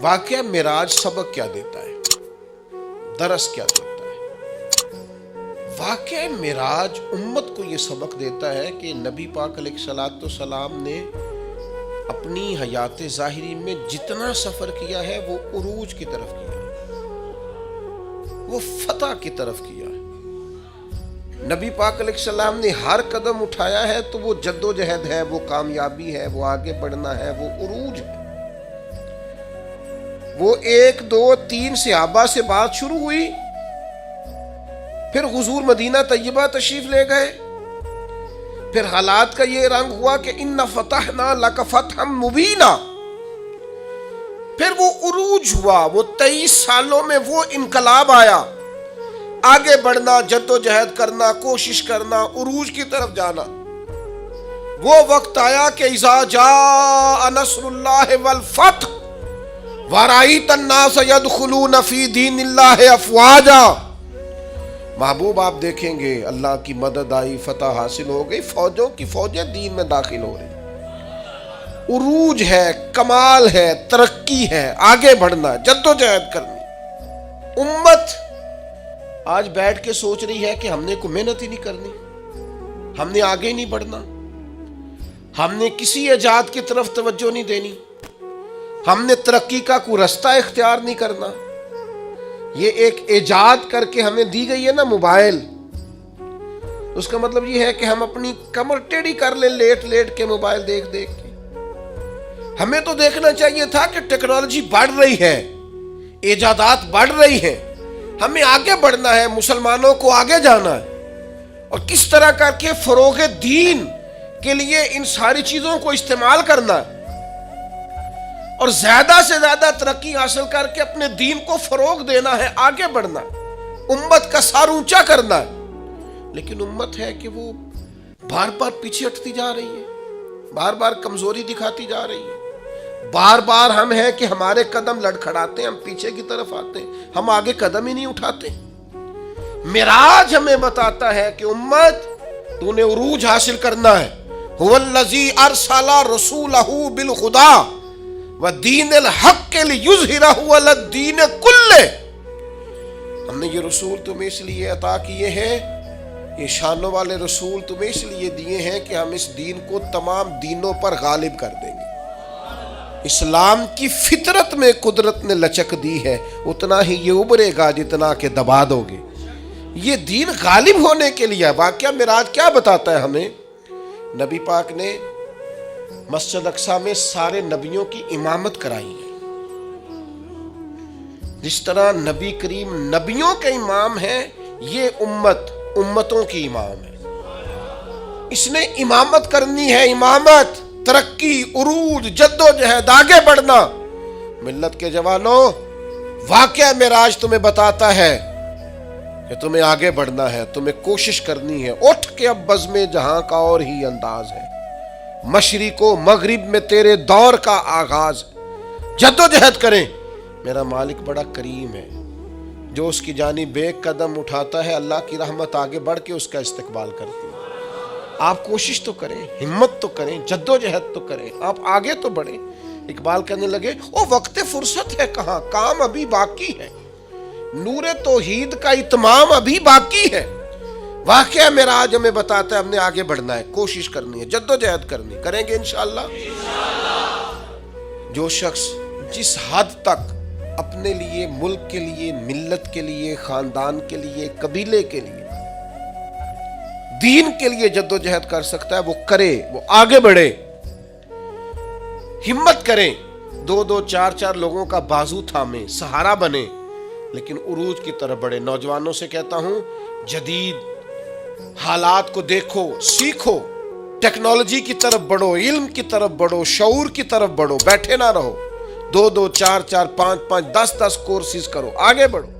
واقعہ معراج سبق کیا دیتا ہے، درس کیا دیتا ہے؟ واقعہ معراج امت کو یہ سبق دیتا ہے کہ نبی پاک علیہ الصلوۃ والسلام نے اپنی حیات ظاہری میں جتنا سفر کیا ہے وہ عروج کی طرف کیا ہے، وہ فتح کی طرف کیا ہے۔ نبی پاک علیہ السلام نے ہر قدم اٹھایا ہے تو وہ جد و جہد ہے، وہ کامیابی ہے، وہ آگے بڑھنا ہے، وہ عروج ہے۔ وہ 1 2 3 صحابہ سے بات شروع ہوئی، پھر حضور مدینہ طیبہ تشریف لے گئے، پھر حالات کا یہ رنگ ہوا کہ ان فتحنا لک فتحا مبینا، پھر وہ عروج ہوا، وہ 23 سالوں میں وہ انقلاب آیا، آگے بڑھنا، جد و جہد کرنا، کوشش کرنا، عروج کی طرف جانا۔ وہ وقت آیا کہ اذا جاء نصر اللہ والفتح وَرَأَيْتَ النَّاسَ يَدْخُلُونَ فِي دِينِ اللَّهِ أَفْوَاجًا، محبوب آپ دیکھیں گے اللہ کی مدد آئی، فتح حاصل ہو گئی، فوجوں کی فوجیں دین میں داخل ہو رہی، عروج ہے، کمال ہے، ترقی ہے، آگے بڑھنا، جد و جہد کرنی۔ امت آج بیٹھ کے سوچ رہی ہے کہ ہم نے کوئی محنت ہی نہیں کرنی، ہم نے آگے نہیں بڑھنا، ہم نے کسی ایجاد کی طرف توجہ نہیں دینی، ہم نے ترقی کا کوئی رستہ اختیار نہیں کرنا۔ یہ ایک ایجاد کر کے ہمیں دی گئی ہے نا موبائل، اس کا مطلب یہ ہے کہ ہم اپنی کمر ٹیڑھی کر لیں لیٹ لیٹ کے موبائل دیکھ دیکھ کے۔ ہمیں تو دیکھنا چاہیے تھا کہ ٹیکنالوجی بڑھ رہی ہے، ایجادات بڑھ رہی ہیں، ہمیں آگے بڑھنا ہے، مسلمانوں کو آگے جانا ہے، اور کس طرح کر کے فروغ دین کے لیے ان ساری چیزوں کو استعمال کرنا ہے، اور زیادہ سے زیادہ ترقی حاصل کر کے اپنے دین کو فروغ دینا ہے، آگے بڑھنا ہے، امت کا سر اونچا کرنا ہے۔ لیکن امت ہے کہ وہ بار بار پیچھے ہٹتی جا رہی ہے، بار بار کمزوری دکھاتی جا رہی ہے، بار بار ہم ہیں کہ ہمارے قدم لڑکھڑاتے ہیں، ہم پیچھے کی طرف آتے ہیں، ہم آگے قدم ہی نہیں اٹھاتے۔ معراج ہمیں بتاتا ہے کہ امت تو نے عروج حاصل کرنا ہے۔ هو الذی ارسل رسولہ بالہدی ودین الحق لیظہرہ علی الدین کلہ، ہم نے یہ رسول تمہیں اس لیے عطا کیے ہیں، یہ شانوں والے رسول تمہیں اس لیے دیے ہیں کہ ہم اس دین کو تمام دینوں پر غالب کر دیں گے۔ اسلام کی فطرت میں قدرت نے لچک دی ہے، اتنا ہی یہ ابھرے گا جتنا کہ دبا دو گے۔ یہ دین غالب ہونے کے لیے۔ واقعہ معراج کیا بتاتا ہے ہمیں؟ نبی پاک نے مسجد اقصی میں سارے نبیوں کی امامت کرائی ہے۔ جس طرح نبی کریم نبیوں کے امام ہیں، یہ امت امتوں کی امام ہے۔ اس نے امامت کرنی ہے، امامت، ترقی، عروج، جد و جہد، آگے بڑھنا۔ ملت کے جوانوں، واقعہ معراج تمہیں بتاتا ہے کہ تمہیں آگے بڑھنا ہے، تمہیں کوشش کرنی ہے۔ اٹھ کے اب بزم جہاں کا اور ہی انداز ہے، مشرق و مغرب میں تیرے دور کا آغاز، جد و جہد کریں۔ میرا مالک بڑا کریم ہے، جو اس کی جانب ایک قدم اٹھاتا ہے، اللہ کی رحمت آگے بڑھ کے اس کا استقبال کرتی ہے۔ آپ کوشش تو کریں، ہمت تو کریں، جد و جہد تو کریں، آپ آگے تو بڑھیں۔ اقبال کہنے لگے او وقت فرصت ہے کہاں، کام ابھی باقی ہے، نور توحید کا اتمام ابھی باقی ہے۔ واقعہ معراج ہمیں بتاتا ہے ہم نے آگے بڑھنا ہے، کوشش کرنی ہے، جد و جہد کرنی، کریں گے انشاءاللہ۔ جو شخص جس حد تک اپنے لیے، ملک کے لیے، ملت کے لیے، خاندان کے لیے، قبیلے کے لیے، دین کے لیے جد و جہد کر سکتا ہے، وہ کرے، وہ آگے بڑھے، ہمت کریں، 2 2 4 4 لوگوں کا بازو تھامیں، سہارا بنے، لیکن عروج کی طرف بڑھے۔ نوجوانوں سے کہتا ہوں، جدید حالات کو دیکھو، سیکھو، ٹیکنالوجی کی طرف بڑھو، علم کی طرف بڑھو، شعور کی طرف بڑھو، بیٹھے نہ رہو، 2 2 4 4 5 5 10 10 کورسز کرو، آگے بڑھو۔